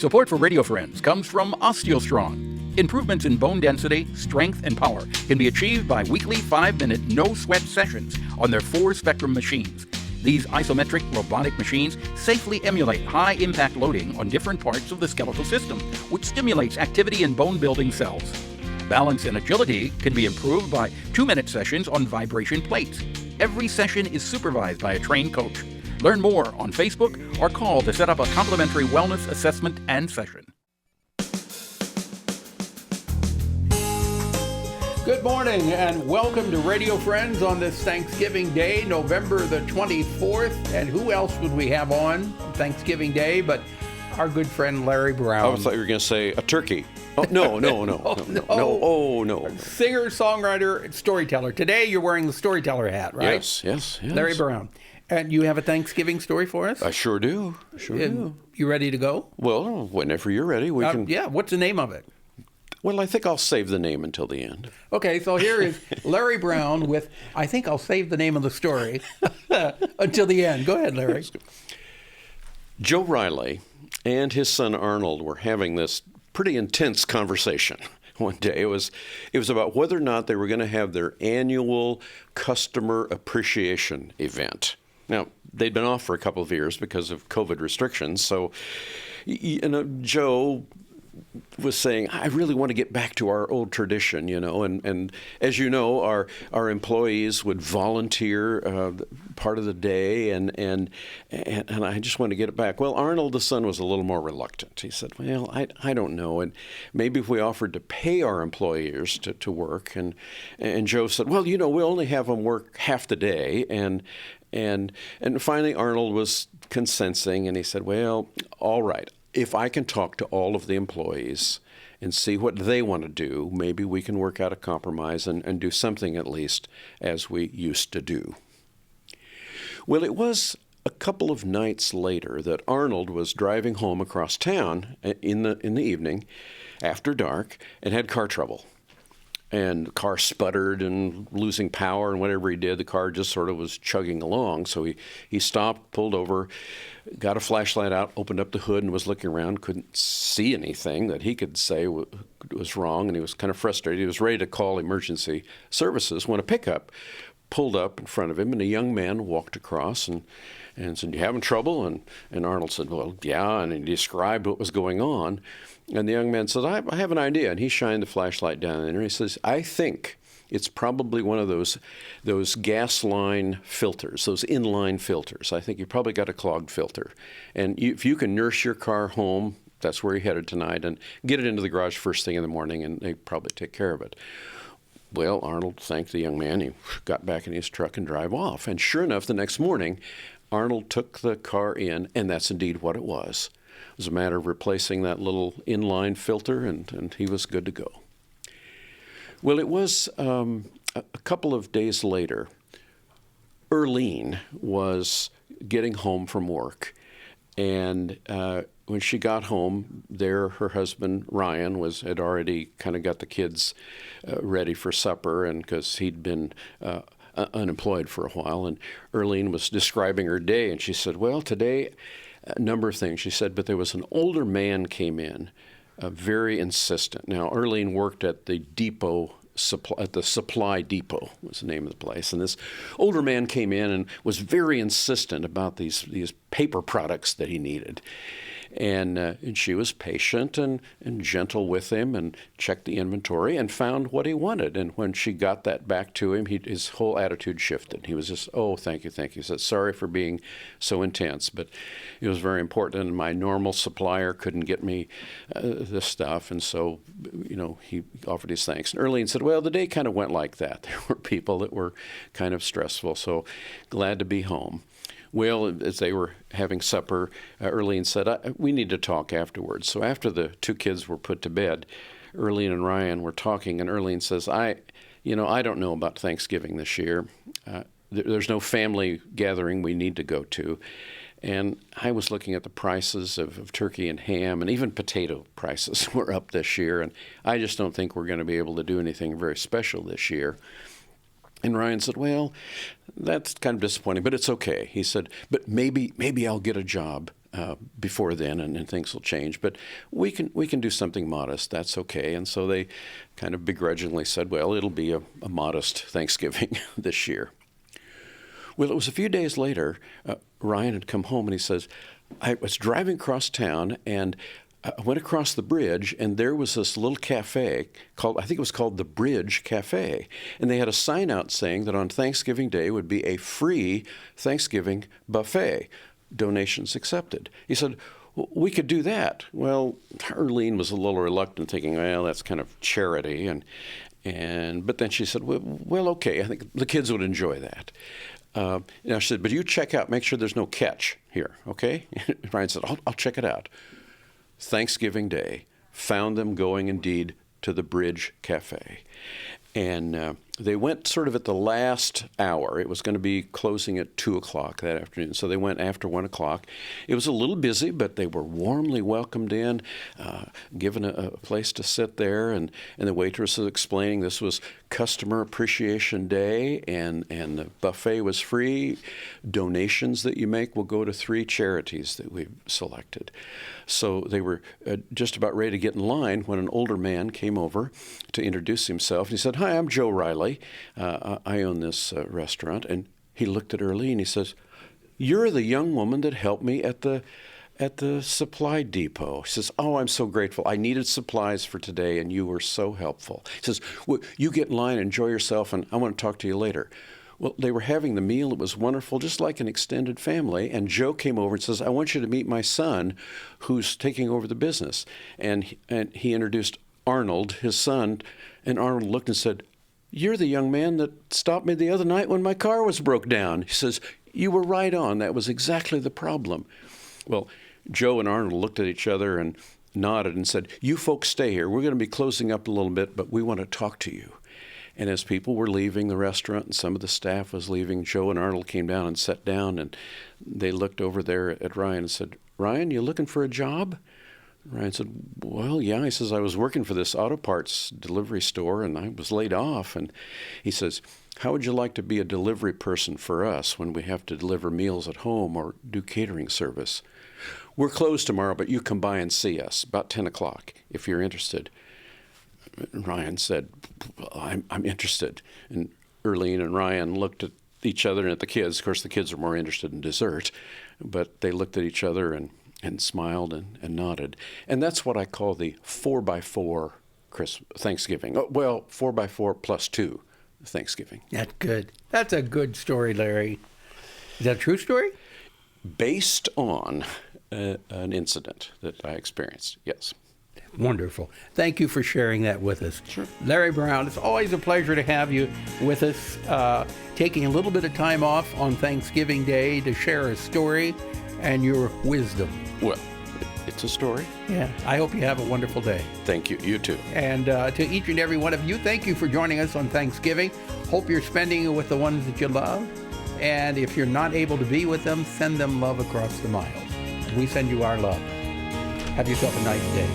Support for Radio Friends comes from OsteoStrong. Improvements in bone density, strength, and power can be achieved by weekly 5-minute no-sweat sessions on their 4-spectrum machines. These isometric robotic machines safely emulate high-impact loading on different parts of the skeletal system, which stimulates activity in bone-building cells. Balance and agility can be improved by 2-minute sessions on vibration plates. Every session is supervised by a trained coach. Learn more on Facebook or call to set up a complimentary wellness assessment and session. Good morning and welcome to Radio Friends on this Thanksgiving Day, November the 24th. And who else would we have on Thanksgiving Day but our good friend Larry Brown? I thought you were going to say a turkey. Oh, no. Oh, no. Singer, songwriter, storyteller. Today you're wearing the storyteller hat, right? Yes. Larry Brown. And you have a Thanksgiving story for us? I sure do. You ready to go? Well, whenever you're ready, we can. Yeah, what's the name of it? Well, I think I'll save the name until the end. Okay, so here is Larry Brown with, I think I'll save the name of the story until the end. Go ahead, Larry. Joe Riley and his son Arnold were having this pretty intense conversation one day. It was about whether or not they were going to have their annual customer appreciation event. Now, they'd been off for a couple of years because of COVID restrictions, so Joe was saying, I really want to get back to our old tradition, and as you know, our employees would volunteer part of the day, and I just want to get it back. Well, Arnold, the son, was a little more reluctant. He said, well, I don't know, and maybe if we offered to pay our employees to work, and Joe said, well, we'll only have them work half the day, and finally Arnold was consenting, and he said, well, all right. If I can talk to all of the employees and see what they want to do, maybe we can work out a compromise and do something at least as we used to do. Well, it was a couple of nights later that Arnold was driving home across town in the evening after dark and had car trouble. And the car sputtered and losing power, and whatever he did, the car just sort of was chugging along. So he stopped, pulled over, got a flashlight out, opened up the hood, and was looking around, couldn't see anything that he could say was wrong, and he was kind of frustrated. He was ready to call emergency services when a pickup pulled up in front of him, and a young man walked across and said, you having trouble? And Arnold said, well, yeah, and he described what was going on. And the young man says, I have an idea. And he shined the flashlight down in there. He says, I think it's probably one of those gas line filters, those inline filters. I think you probably got a clogged filter. And if you can nurse your car home, that's where you're headed tonight, and get it into the garage first thing in the morning, and they probably take care of it. Well, Arnold thanked the young man. He got back in his truck and drive off. And sure enough, the next morning, Arnold took the car in, and that's indeed what it was. It was a matter of replacing that little inline filter, and he was good to go. Well, it was a couple of days later. Erlene was getting home from work, and when she got home, her husband Ryan had already kind of got the kids ready for supper, and because he'd been unemployed for a while, and Erlene was describing her day, and she said, well, today, a number of things. She said, but there was an older man came in, very insistent. Now, Erlene worked at the supply depot was the name of the place, and this older man came in and was very insistent about these paper products that he needed. And she was patient and gentle with him and checked the inventory and found what he wanted. And when she got that back to him, his whole attitude shifted. He was just, oh, thank you. He said, sorry for being so intense, but it was very important. And my normal supplier couldn't get me this stuff. And so, he offered his thanks. And Erlene said, well, the day kind of went like that. There were people that were kind of stressful, so glad to be home. Well, as they were having supper, Erlene said, we need to talk afterwards. So after the two kids were put to bed, Erlene and Ryan were talking, and Erlene says, I don't know about Thanksgiving this year. There's no family gathering we need to go to. And I was looking at the prices of turkey and ham, and even potato prices were up this year, and I just don't think we're going to be able to do anything very special this year. And Ryan said, well, that's kind of disappointing, but it's okay. He said, but maybe I'll get a job before then, and things will change. But we can do something modest. That's okay. And so they kind of begrudgingly said, well, it'll be a modest Thanksgiving this year. Well, it was a few days later, Ryan had come home and he says, I was driving across town and I went across the bridge, and there was this little cafe called, I think it was called the Bridge Cafe. And they had a sign out saying that on Thanksgiving Day would be a free Thanksgiving buffet, donations accepted. He said, we could do that. Well, Arlene was a little reluctant, thinking, well, that's kind of charity. But then she said, well, okay, I think the kids would enjoy that. Now she said, but you check out, make sure there's no catch here, okay? Ryan said, I'll check it out. Thanksgiving Day, found them going indeed to the Bridge Cafe. And they went sort of at the last hour. It was going to be closing at 2 o'clock that afternoon, so they went after 1 o'clock. It was a little busy, but they were warmly welcomed in, given a place to sit there, and the waitress was explaining this was Customer Appreciation Day, and the buffet was free. Donations that you make will go to 3 charities that we've selected. So they were just about ready to get in line when an older man came over to introduce himself. He said, hi, I'm Joe Riley. I own this restaurant. And he looked at Early and he says, you're the young woman that helped me at the supply depot. He says, oh, I'm so grateful. I needed supplies for today, and you were so helpful. He says, well, you get in line, enjoy yourself, and I want to talk to you later. Well, they were having the meal. It was wonderful, just like an extended family. And Joe came over and says, I want you to meet my son who's taking over the business. And he introduced Arnold, his son, and Arnold looked and said, you're the young man that stopped me the other night when my car was broke down. He says, you were right on. That was exactly the problem. Well, Joe and Arnold looked at each other and nodded and said, you folks stay here. We're going to be closing up a little bit, but we want to talk to you. And as people were leaving the restaurant and some of the staff was leaving, Joe and Arnold came down and sat down, and they looked over there at Ryan and said, Ryan, you looking for a job? Ryan said, well, yeah. He says, I was working for this auto parts delivery store, and I was laid off. And he says, how would you like to be a delivery person for us when we have to deliver meals at home or do catering service? We're closed tomorrow, but you come by and see us about 10 o'clock if you're interested. Ryan said, I'm interested. And Earlene and Ryan looked at each other and at the kids. Of course, the kids are more interested in dessert, but they looked at each other and smiled and nodded. And that's what I call the 4x4 Thanksgiving. Oh, well, 4x4 plus 2 Thanksgiving. That's good. That's a good story, Larry. Is that a true story? Based on an incident that I experienced, yes. Wonderful. Thank you for sharing that with us. Sure. Larry Brown, it's always a pleasure to have you with us, taking a little bit of time off on Thanksgiving Day to share a story and your wisdom. Well, it's a story. Yeah. I hope you have a wonderful day. Thank you. You too. And to each and every one of you, thank you for joining us on Thanksgiving. Hope you're spending it with the ones that you love. And if you're not able to be with them, send them love across the miles. We send you our love. Have yourself a nice day.